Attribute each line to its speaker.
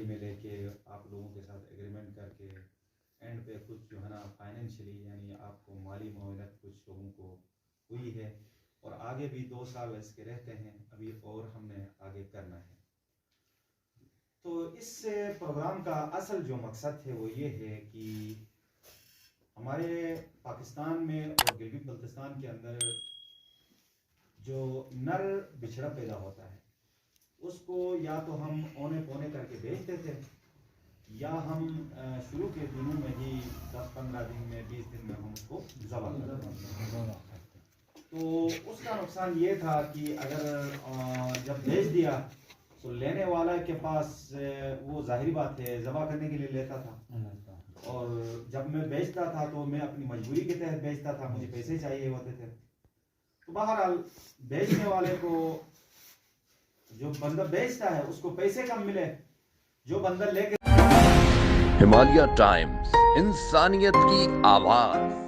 Speaker 1: میں لے کے آپ لوگوں کے ساتھ ایگریمنٹ کر کے اینڈ پہ کچھ جو ہے نا فائنینشلی یعنی آپ کو مالی معاونت کچھ لوگوں کو ہوئی ہے، اور آگے بھی 2 سال اس کے رہتے ہیں ابھی، اور ہم نے آگے کرنا ہے۔ تو اس پروگرام کا اصل جو مقصد ہے وہ یہ ہے کہ ہمارے پاکستان میں اور گلگت بلتستان کے اندر جو نر بچھڑا پیدا ہوتا ہے اس کو یا تو ہم اونے پونے کر کے بیچتے تھے، یا ہم شروع کے دنوں میں ہی 10-15 دن میں 20 دن میں ہم اس کو ذبح کرتے تھے۔ تو اس کا نقصان یہ تھا کہ اگر جب بیچ دیا تو لینے والا کے پاس وہ ظاہری بات ہے ذبح کرنے کے لیے لیتا تھا، اور جب میں بیچتا تھا تو میں اپنی مجبوری کے تحت بیچتا تھا، مجھے پیسے چاہیے ہوتے تھے۔ تو بہرحال بیچنے والے کو، جو بندہ بیچتا ہے اس کو پیسے کم ملے، جو بندہ لے کے
Speaker 2: ہمالیہ ٹائمز، انسانیت کی آواز۔